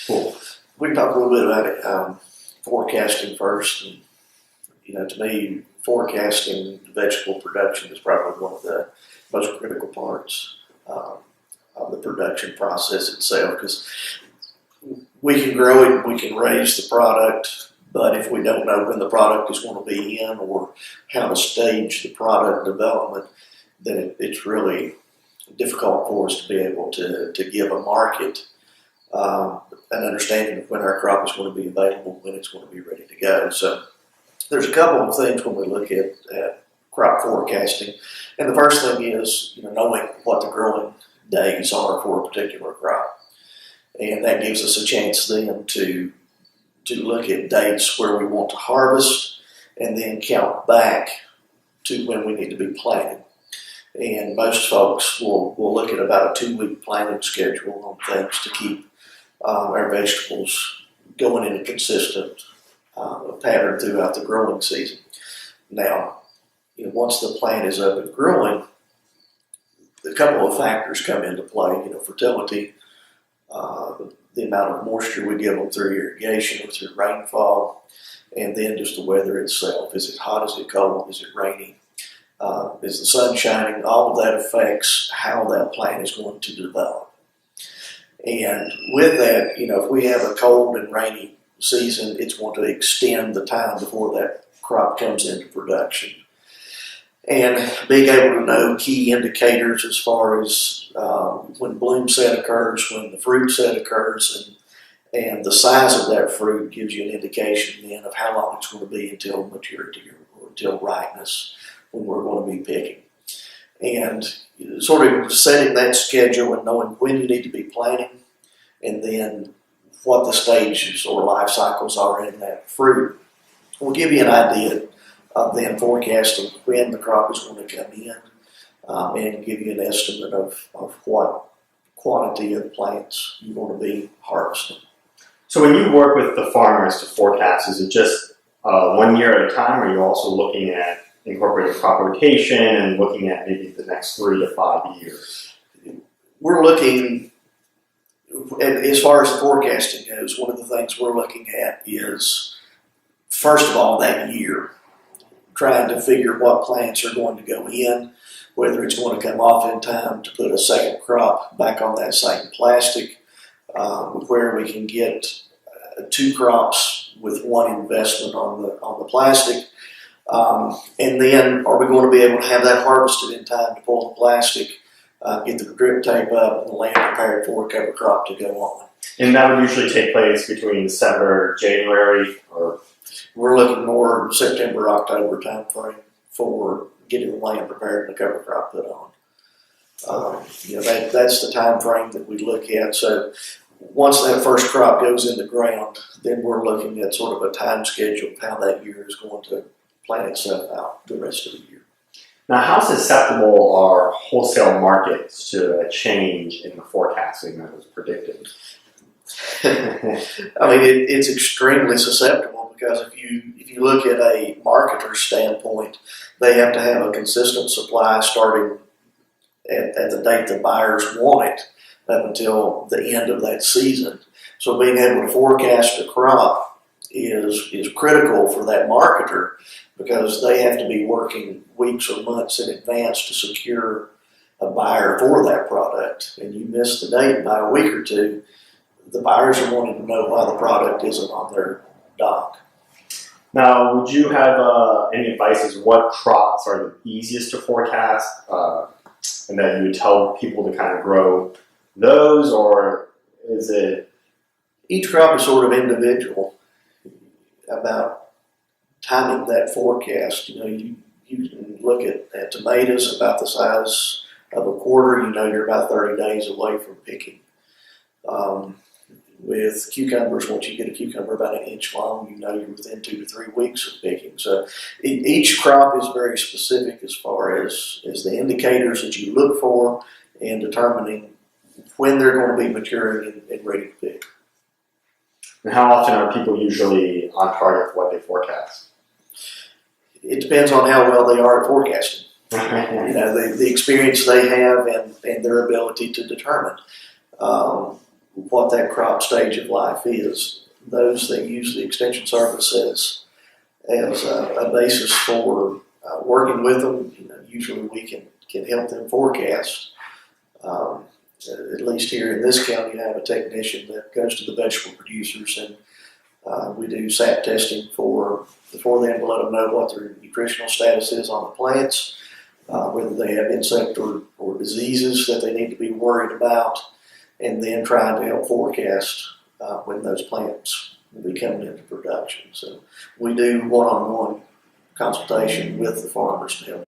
Cool. We can talk a little bit about it. Forecasting first. And, to me, forecasting vegetable production is probably one of the most critical parts of the production process itself, because we can grow it, we can raise the product, but if we don't know when the product is going to be in or how to stage the product development, then it's really difficult for us to be able to give a market an understanding of when our crop is going to be available, when it's going to be ready to go. So there's a couple of things when we look at crop forecasting. And the first thing is knowing what the growing days are for a particular crop. And that gives us a chance then to look at dates where we want to harvest and then count back to when we need to be planting. And most folks will look at about a 2-week planting schedule on things to keep our vegetables going in a consistent pattern throughout the growing season. Now, once the plant is up and growing, a couple of factors come into play. Fertility, the amount of moisture we give them through irrigation or through rainfall, and then just the weather itself. Is it hot? Is it cold? Is it raining? Is the sun shining? All of that affects how that plant is going to develop. And with that, if we have a cold and rainy season, it's going to extend the time before that crop comes into production. And being able to know key indicators as far as when bloom set occurs, when the fruit set occurs, and the size of that fruit gives you an indication then of how long it's going to be until maturity or until ripeness when we're going to be picking. And sort of setting that schedule and knowing when you need to be planting, and then what the stages or life cycles are in that fruit will give you an idea of then forecasting when the crop is going to come in and give you an estimate of what quantity of plants you're going to be harvesting. So when you work with the farmers to forecast, is it just 1 year at a time, or are you also looking at incorporating crop rotation and looking at maybe the next 3 to 5 years? We're looking, as far as the forecasting goes, one of the things we're looking at is, first of all, that year, trying to figure what plants are going to go in, whether it's going to come off in time to put a second crop back on that same plastic, where we can get 2 crops with 1 investment on the plastic. And then are we going to be able to have that harvested in time to pull the plastic, get the drip tape up, and the land prepared for a cover crop to go on? And that would usually take place between December, January, or? We're looking more September, October time frame for getting the land prepared and the cover crop put on. That's the time frame that we look at. So once that first crop goes in the ground, then we're looking at sort of a time schedule of how that year is going to plan itself out the rest of the year. Now, how susceptible are wholesale markets to a change in the forecasting that was predicted? I mean, it's extremely susceptible, because if you look at a marketer's standpoint, they have to have a consistent supply starting at the date the buyers want it up until the end of that season. So being able to forecast a crop is critical for that marketer, because they have to be working weeks or months in advance to secure a buyer for that product. And you miss the date by a week or two, the buyers are wanting to know why the product isn't on their dock. Now, would you have any advice as what crops are the easiest to forecast, and that you would tell people to kind of grow those, or is it? Each crop is sort of individual about timing that forecast. You can look at tomatoes about the size of a quarter. You're about 30 days away from picking. With cucumbers, once you get a cucumber about 1 inch long, you're within 2 to 3 weeks of picking. So each crop is very specific as far as the indicators that you look for and determining when they're going to be maturing and ready to pick. And how often are people usually on target for what they forecast? It depends on how well they are at forecasting. The experience they have and their ability to determine. what that crop stage of life is. Those that use the extension service as a basis for working with them, usually we can help them forecast. At least here in this county, I have a technician that goes to the vegetable producers, and we do sap testing for them to let them know what their nutritional status is on the plants, whether they have insect or diseases that they need to be worried about, and then trying to help forecast when those plants will be coming into production. So we do one-on-one consultation with the farmers to help